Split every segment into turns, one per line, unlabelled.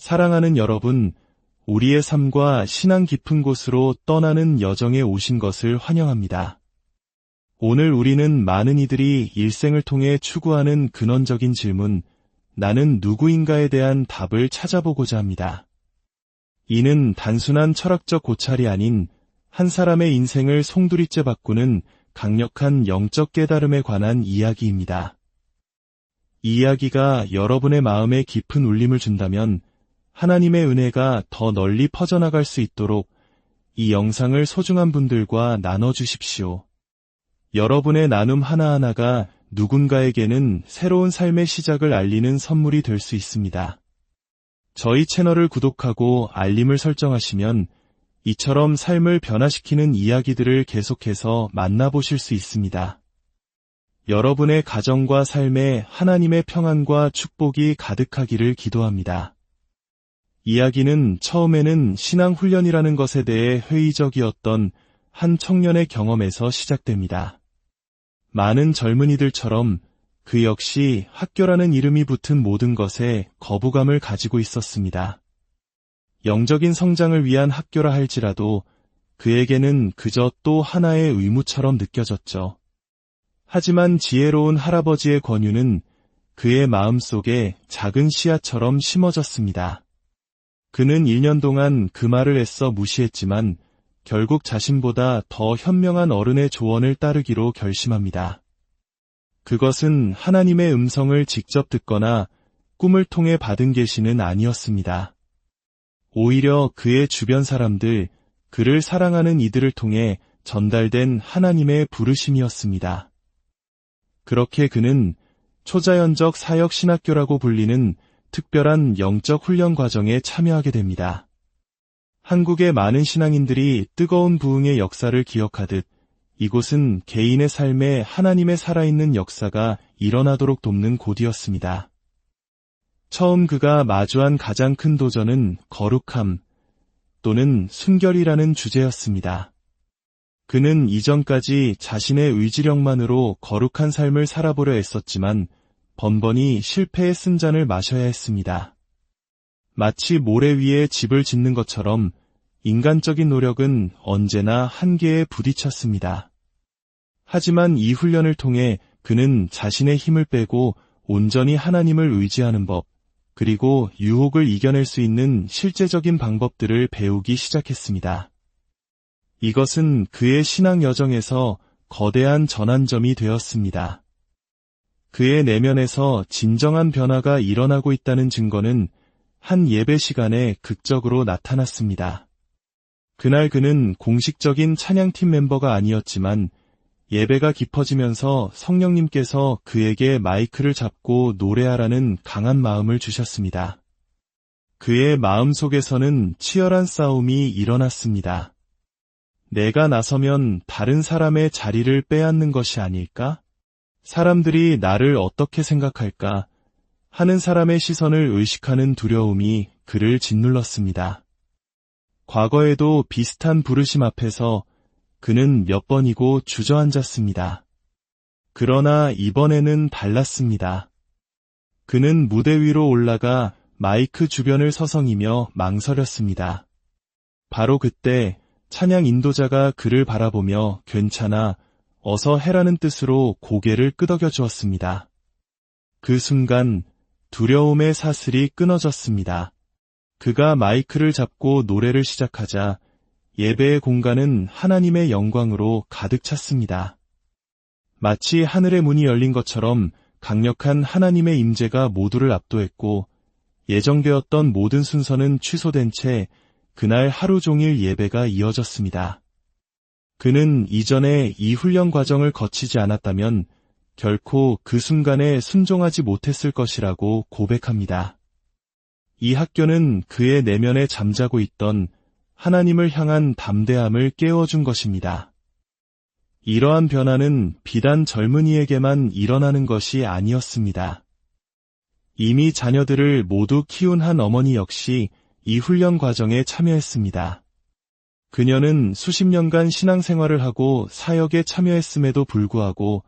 사랑하는 여러분, 우리의 삶과 신앙 깊은 곳으로 떠나는 여정에 오신 것을 환영합니다. 오늘 우리는 많은 이들이 일생을 통해 추구하는 근원적인 질문, 나는 누구인가에 대한 답을 찾아보고자 합니다. 이는 단순한 철학적 고찰이 아닌 한 사람의 인생을 송두리째 바꾸는 강력한 영적 깨달음에 관한 이야기입니다. 이 이야기가 여러분의 마음에 깊은 울림을 준다면 하나님의 은혜가 더 널리 퍼져나갈 수 있도록 이 영상을 소중한 분들과 나눠주십시오. 여러분의 나눔 하나하나가 누군가에게는 새로운 삶의 시작을 알리는 선물이 될 수 있습니다. 저희 채널을 구독하고 알림을 설정하시면 이처럼 삶을 변화시키는 이야기들을 계속해서 만나보실 수 있습니다. 여러분의 가정과 삶에 하나님의 평안과 축복이 가득하기를 기도합니다. 이야기는 처음에는 신앙 훈련이라는 것에 대해 회의적이었던 한 청년의 경험에서 시작됩니다. 많은 젊은이들처럼 그 역시 학교라는 이름이 붙은 모든 것에 거부감을 가지고 있었습니다. 영적인 성장을 위한 학교라 할지라도 그에게는 그저 또 하나의 의무처럼 느껴졌죠. 하지만 지혜로운 할아버지의 권유는 그의 마음속에 작은 씨앗처럼 심어졌습니다. 그는 1년 동안 그 말을 애써 무시했지만 결국 자신보다 더 현명한 어른의 조언을 따르기로 결심합니다. 그것은 하나님의 음성을 직접 듣거나 꿈을 통해 받은 계시는 아니었습니다. 오히려 그의 주변 사람들, 그를 사랑하는 이들을 통해 전달된 하나님의 부르심이었습니다. 그렇게 그는 초자연적 사역신학교라고 불리는 특별한 영적 훈련 과정에 참여하게 됩니다. 한국의 많은 신앙인들이 뜨거운 부흥의 역사를 기억하듯 이곳은 개인의 삶에 하나님의 살아있는 역사가 일어나도록 돕는 곳이었습니다. 처음 그가 마주한 가장 큰 도전은 거룩함 또는 순결이라는 주제였습니다. 그는 이전까지 자신의 의지력만으로 거룩한 삶을 살아보려 애썼지만 번번이 실패의 쓴잔을 마셔야 했습니다. 마치 모래 위에 집을 짓는 것처럼 인간적인 노력은 언제나 한계에 부딪혔습니다. 하지만 이 훈련을 통해 그는 자신의 힘을 빼고 온전히 하나님을 의지하는 법, 그리고 유혹을 이겨낼 수 있는 실제적인 방법들을 배우기 시작했습니다. 이것은 그의 신앙 여정에서 거대한 전환점이 되었습니다. 그의 내면에서 진정한 변화가 일어나고 있다는 증거는 한 예배 시간에 극적으로 나타났습니다. 그날 그는 공식적인 찬양팀 멤버가 아니었지만 예배가 깊어지면서 성령님께서 그에게 마이크를 잡고 노래하라는 강한 마음을 주셨습니다. 그의 마음속에서는 치열한 싸움이 일어났습니다. 내가 나서면 다른 사람의 자리를 빼앗는 것이 아닐까? 사람들이 나를 어떻게 생각할까? 하는 사람의 시선을 의식하는 두려움이 그를 짓눌렀습니다. 과거에도 비슷한 부르심 앞에서 그는 몇 번이고 주저앉았습니다. 그러나 이번에는 달랐습니다. 그는 무대 위로 올라가 마이크 주변을 서성이며 망설였습니다. 바로 그때 찬양 인도자가 그를 바라보며 괜찮아, 어서 해라는 뜻으로 고개를 끄덕여 주었습니다. 그 순간 두려움의 사슬이 끊어졌습니다. 그가 마이크를 잡고 노래를 시작하자 예배의 공간은 하나님의 영광으로 가득 찼습니다. 마치 하늘의 문이 열린 것처럼 강력한 하나님의 임재가 모두를 압도했고 예정되었던 모든 순서는 취소된 채 그날 하루 종일 예배가 이어졌습니다. 그는 이전에 이 훈련 과정을 거치지 않았다면 결코 그 순간에 순종하지 못했을 것이라고 고백합니다. 이 학교는 그의 내면에 잠자고 있던 하나님을 향한 담대함을 깨워준 것입니다. 이러한 변화는 비단 젊은이에게만 일어나는 것이 아니었습니다. 이미 자녀들을 모두 키운 한 어머니 역시 이 훈련 과정에 참여했습니다. 그녀는 수십 년간 신앙생활을 하고 사역에 참여했음에도 불구하고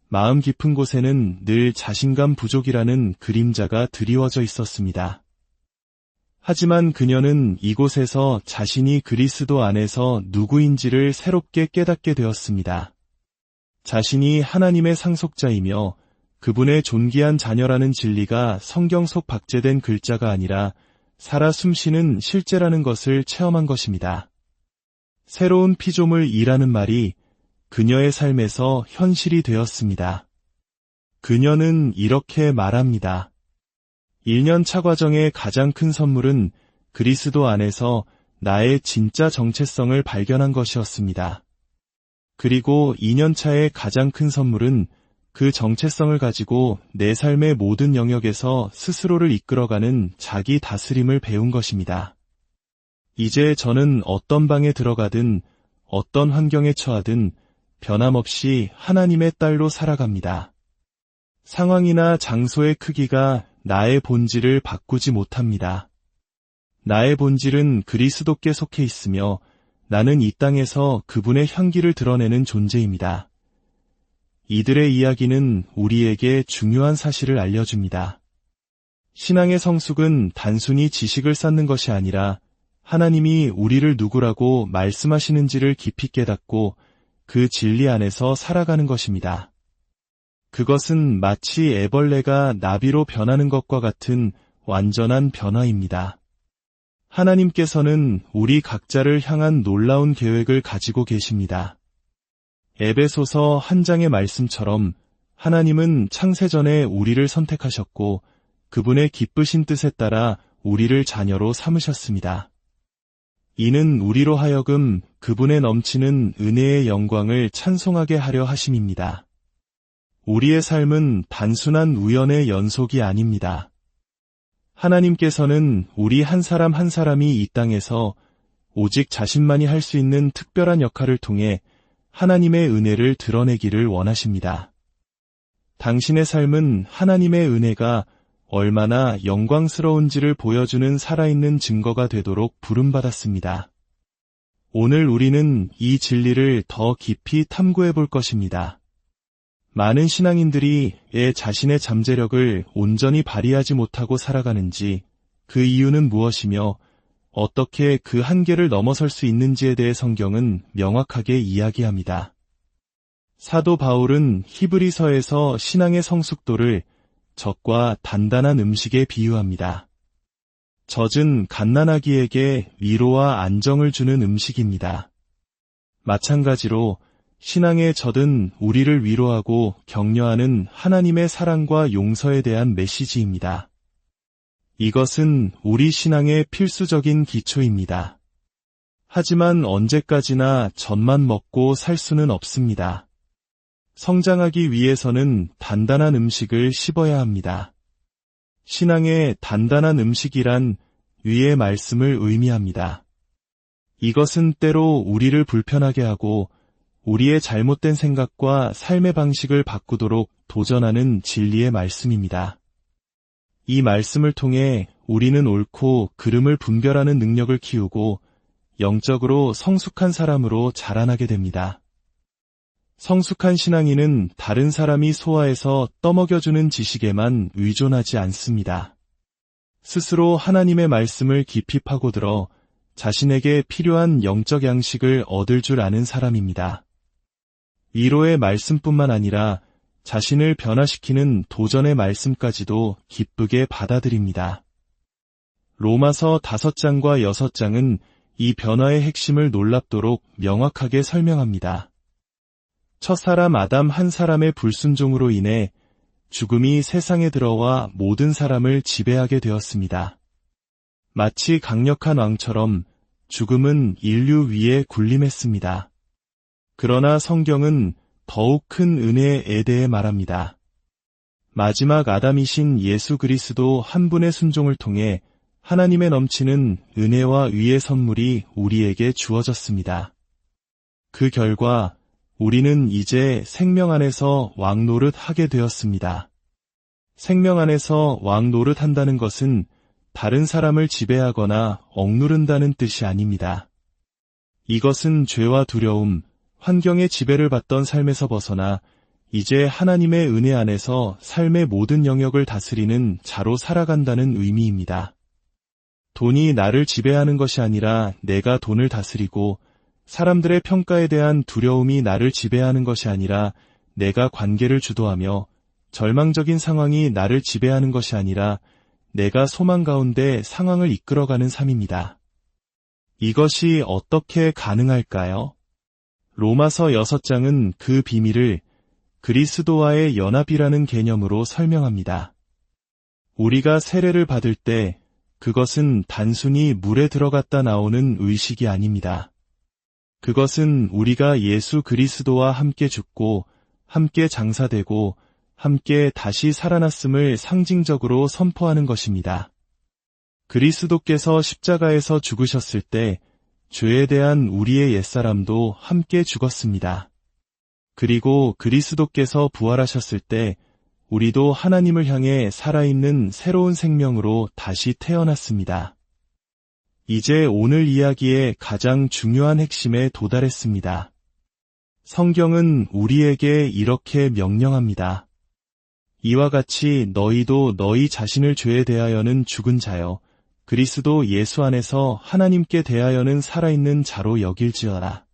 마음 깊은 곳에는 늘 자신감 부족이라는 그림자가 드리워져 있었습니다. 하지만 그녀는 이곳에서 자신이 그리스도 안에서 누구인지를 새롭게 깨닫게 되었습니다. 자신이 하나님의 상속자이며 그분의 존귀한 자녀라는 진리가 성경 속 박제된 글자가 아니라 살아 숨쉬는 실제라는 것을 체험한 것입니다. 새로운 피조물이라는 말이 그녀의 삶에서 현실이 되었습니다. 그녀는 이렇게 말합니다. 1년 차 과정의 가장 큰 선물은 그리스도 안에서 나의 진짜 정체성을 발견한 것이었습니다. 그리고 2년 차의 가장 큰 선물은 그 정체성을 가지고 내 삶의 모든 영역에서 스스로를 이끌어가는 자기 다스림을 배운 것입니다. 이제 저는 어떤 방에 들어가든 어떤 환경에 처하든 변함없이 하나님의 딸로 살아갑니다. 상황이나 장소의 크기가 나의 본질을 바꾸지 못합니다. 나의 본질은 그리스도께 속해 있으며 나는 이 땅에서 그분의 향기를 드러내는 존재입니다. 이들의 이야기는 우리에게 중요한 사실을 알려줍니다. 신앙의 성숙은 단순히 지식을 쌓는 것이 아니라 하나님이 우리를 누구라고 말씀하시는지를 깊이 깨닫고 그 진리 안에서 살아가는 것입니다. 그것은 마치 애벌레가 나비로 변하는 것과 같은 완전한 변화입니다. 하나님께서는 우리 각자를 향한 놀라운 계획을 가지고 계십니다. 에베소서 1장의 말씀처럼 하나님은 창세전에 우리를 선택하셨고 그분의 기쁘신 뜻에 따라 우리를 자녀로 삼으셨습니다. 이는 우리로 하여금 그분의 넘치는 은혜의 영광을 찬송하게 하려 하심입니다. 우리의 삶은 단순한 우연의 연속이 아닙니다. 하나님께서는 우리 한 사람 한 사람이 이 땅에서 오직 자신만이 할 수 있는 특별한 역할을 통해 하나님의 은혜를 드러내기를 원하십니다. 당신의 삶은 하나님의 은혜가 얼마나 영광스러운지를 보여주는 살아있는 증거가 되도록 부름받았습니다. 오늘 우리는 이 진리를 더 깊이 탐구해 볼 것입니다. 많은 신앙인들이 왜 자신의 잠재력을 온전히 발휘하지 못하고 살아가는지, 그 이유는 무엇이며 어떻게 그 한계를 넘어설 수 있는지에 대해 성경은 명확하게 이야기합니다. 사도 바울은 히브리서에서 신앙의 성숙도를 젖과 단단한 음식에 비유합니다. 젖은 갓난아기에게 위로와 안정을 주는 음식입니다. 마찬가지로 신앙의 젖은 우리를 위로하고 격려하는 하나님의 사랑과 용서에 대한 메시지입니다. 이것은 우리 신앙의 필수적인 기초입니다. 하지만 언제까지나 젖만 먹고 살 수는 없습니다. 성장하기 위해서는 단단한 음식을 씹어야 합니다. 신앙의 단단한 음식이란 위의 말씀을 의미합니다. 이것은 때로 우리를 불편하게 하고 우리의 잘못된 생각과 삶의 방식을 바꾸도록 도전하는 진리의 말씀입니다. 이 말씀을 통해 우리는 옳고 그름을 분별하는 능력을 키우고 영적으로 성숙한 사람으로 자라나게 됩니다. 성숙한 신앙인은 다른 사람이 소화해서 떠먹여주는 지식에만 의존하지 않습니다. 스스로 하나님의 말씀을 깊이 파고들어 자신에게 필요한 영적 양식을 얻을 줄 아는 사람입니다. 위로의 말씀뿐만 아니라 자신을 변화시키는 도전의 말씀까지도 기쁘게 받아들입니다. 로마서 5장과 6장은 이 변화의 핵심을 놀랍도록 명확하게 설명합니다. 첫사람 아담 한 사람의 불순종으로 인해 죽음이 세상에 들어와 모든 사람을 지배하게 되었습니다. 마치 강력한 왕처럼 죽음은 인류 위에 군림했습니다. 그러나 성경은 더욱 큰 은혜에 대해 말합니다. 마지막 아담이신 예수 그리스도 한 분의 순종을 통해 하나님의 넘치는 은혜와 의의 선물이 우리에게 주어졌습니다. 그 결과 우리는 이제 생명 안에서 왕노릇 하게 되었습니다. 생명 안에서 왕노릇 한다는 것은 다른 사람을 지배하거나 억누른다는 뜻이 아닙니다. 이것은 죄와 두려움, 환경의 지배를 받던 삶에서 벗어나 이제 하나님의 은혜 안에서 삶의 모든 영역을 다스리는 자로 살아간다는 의미입니다. 돈이 나를 지배하는 것이 아니라 내가 돈을 다스리고 사람들의 평가에 대한 두려움이 나를 지배하는 것이 아니라 내가 관계를 주도하며 절망적인 상황이 나를 지배하는 것이 아니라 내가 소망 가운데 상황을 이끌어가는 삶입니다. 이것이 어떻게 가능할까요? 로마서 6장은 그 비밀을 그리스도와의 연합이라는 개념으로 설명합니다. 우리가 세례를 받을 때 그것은 단순히 물에 들어갔다 나오는 의식이 아닙니다. 그것은 우리가 예수 그리스도와 함께 죽고 함께 장사되고 함께 다시 살아났음을 상징적으로 선포하는 것입니다. 그리스도께서 십자가에서 죽으셨을 때 죄에 대한 우리의 옛사람도 함께 죽었습니다. 그리고 그리스도께서 부활하셨을 때 우리도 하나님을 향해 살아있는 새로운 생명으로 다시 태어났습니다. 이제 오늘 이야기의 가장 중요한 핵심에 도달했습니다. 성경은 우리에게 이렇게 명령합니다. 이와 같이 너희도 너희 자신을 죄에 대하여는 죽은 자여 그리스도 예수 안에서 하나님께 대하여는 살아있는 자로 여길지어다.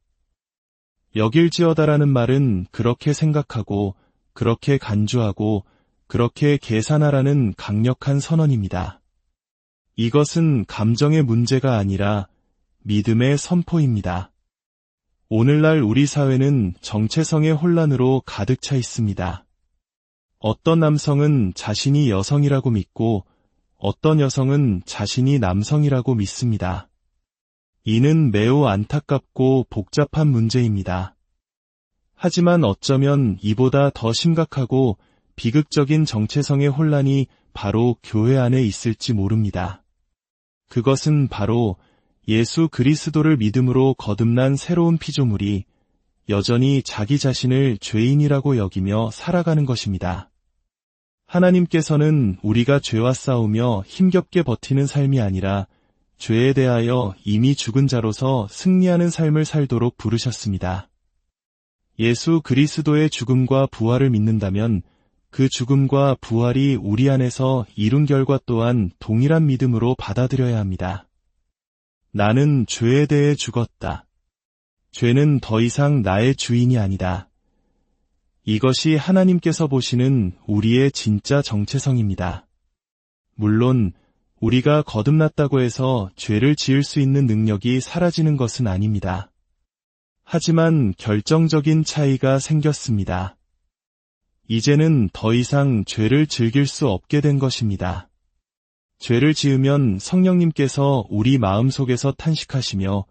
여길지어다라는 말은 그렇게 생각하고 그렇게 간주하고 그렇게 계산하라는 강력한 선언입니다. 이것은 감정의 문제가 아니라 믿음의 선포입니다. 오늘날 우리 사회는 정체성의 혼란으로 가득 차 있습니다. 어떤 남성은 자신이 여성이라고 믿고 어떤 여성은 자신이 남성이라고 믿습니다. 이는 매우 안타깝고 복잡한 문제입니다. 하지만 어쩌면 이보다 더 심각하고 비극적인 정체성의 혼란이 바로 교회 안에 있을지 모릅니다. 그것은 바로 예수 그리스도를 믿음으로 거듭난 새로운 피조물이 여전히 자기 자신을 죄인이라고 여기며 살아가는 것입니다. 하나님께서는 우리가 죄와 싸우며 힘겹게 버티는 삶이 아니라 죄에 대하여 이미 죽은 자로서 승리하는 삶을 살도록 부르셨습니다. 예수 그리스도의 죽음과 부활을 믿는다면 그 죽음과 부활이 우리 안에서 이룬 결과 또한 동일한 믿음으로 받아들여야 합니다. 나는 죄에 대해 죽었다. 죄는 더 이상 나의 주인이 아니다. 이것이 하나님께서 보시는 우리의 진짜 정체성입니다. 물론 우리가 거듭났다고 해서 죄를 지을 수 있는 능력이 사라지는 것은 아닙니다. 하지만 결정적인 차이가 생겼습니다. 이제는 더 이상 죄를 즐길 수 없게 된 것입니다. 죄를 지으면 성령님께서 우리 마음속에서 탄식하시며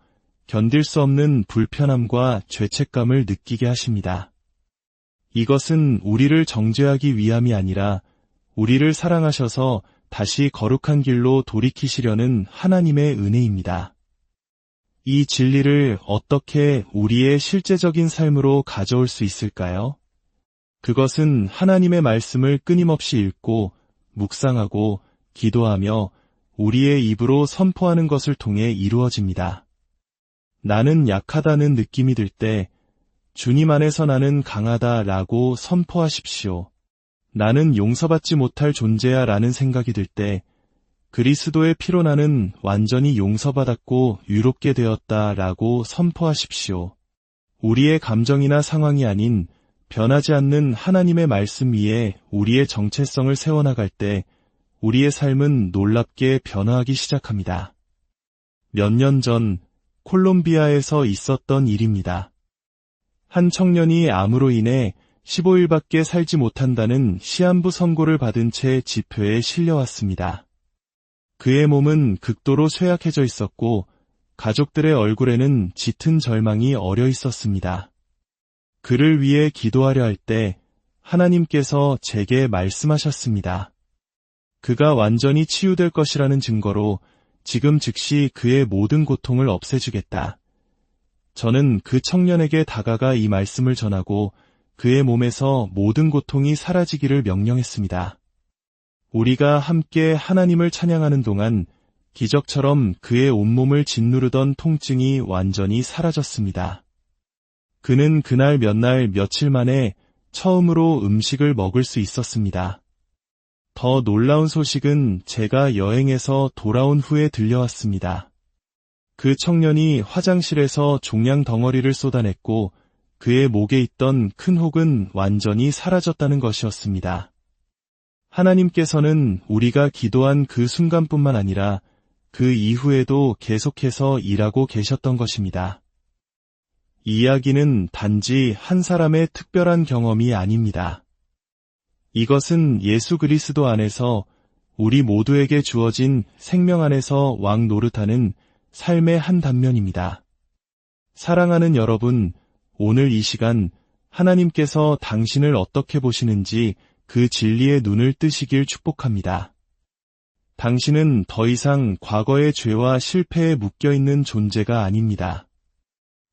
견딜 수 없는 불편함과 죄책감을 느끼게 하십니다. 이것은 우리를 정죄하기 위함이 아니라 우리를 사랑하셔서 다시 거룩한 길로 돌이키시려는 하나님의 은혜입니다. 이 진리를 어떻게 우리의 실제적인 삶으로 가져올 수 있을까요? 그것은 하나님의 말씀을 끊임없이 읽고 묵상하고 기도하며 우리의 입으로 선포하는 것을 통해 이루어집니다. 나는 약하다는 느낌이 들 때 주님 안에서 나는 강하다라고 선포하십시오. 나는 용서받지 못할 존재야 라는 생각이 들 때 그리스도의 피로 나는 완전히 용서받았고 유롭게 되었다라고 선포하십시오. 우리의 감정이나 상황이 아닌 변하지 않는 하나님의 말씀 위에 우리의 정체성을 세워나갈 때 우리의 삶은 놀랍게 변화하기 시작합니다. 몇 년 전 콜롬비아에서 있었던 일입니다. 한 청년이 암으로 인해 15일밖에 살지 못한다는 시한부 선고를 받은 채 지표에 실려왔습니다. 그의 몸은 극도로 쇠약해져 있었고 가족들의 얼굴에는 짙은 절망이 어려 있었습니다. 그를 위해 기도하려 할 때 하나님께서 제게 말씀하셨습니다. 그가 완전히 치유될 것이라는 증거로 지금 즉시 그의 모든 고통을 없애주겠다. 저는 그 청년에게 다가가 이 말씀을 전하고 그의 몸에서 모든 고통이 사라지기를 명령했습니다. 우리가 함께 하나님을 찬양하는 동안 기적처럼 그의 온몸을 짓누르던 통증이 완전히 사라졌습니다. 그는 그날 몇 날 며칠 만에 처음으로 음식을 먹을 수 있었습니다. 더 놀라운 소식은 제가 여행에서 돌아온 후에 들려왔습니다. 그 청년이 화장실에서 종양 덩어리를 쏟아냈고 그의 목에 있던 큰 혹은 완전히 사라졌다는 것이었습니다. 하나님께서는 우리가 기도한 그 순간뿐만 아니라 그 이후에도 계속해서 일하고 계셨던 것입니다. 이 이야기는 단지 한 사람의 특별한 경험이 아닙니다. 이것은 예수 그리스도 안에서 우리 모두에게 주어진 생명 안에서 왕 노릇하는 삶의 한 단면입니다. 사랑하는 여러분, 오늘 이 시간 하나님께서 당신을 어떻게 보시는지 그 진리의 눈을 뜨시길 축복합니다. 당신은 더 이상 과거의 죄와 실패에 묶여있는 존재가 아닙니다.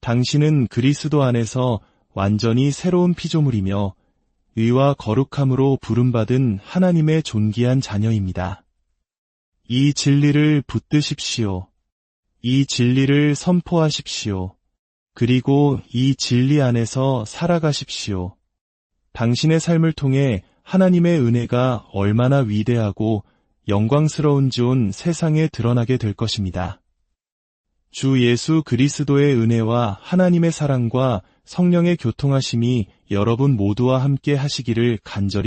당신은 그리스도 안에서 완전히 새로운 피조물이며 의와 거룩함으로 부름받은 하나님의 존귀한 자녀입니다. 이 진리를 붙드십시오. 이 진리를 선포하십시오. 그리고 이 진리 안에서 살아가십시오. 당신의 삶을 통해 하나님의 은혜가 얼마나 위대하고 영광스러운지 온 세상에 드러나게 될 것입니다. 주 예수 그리스도의 은혜와 하나님의 사랑과 성령의 교통하심이 여러분 모두와 함께 하시기를 간절히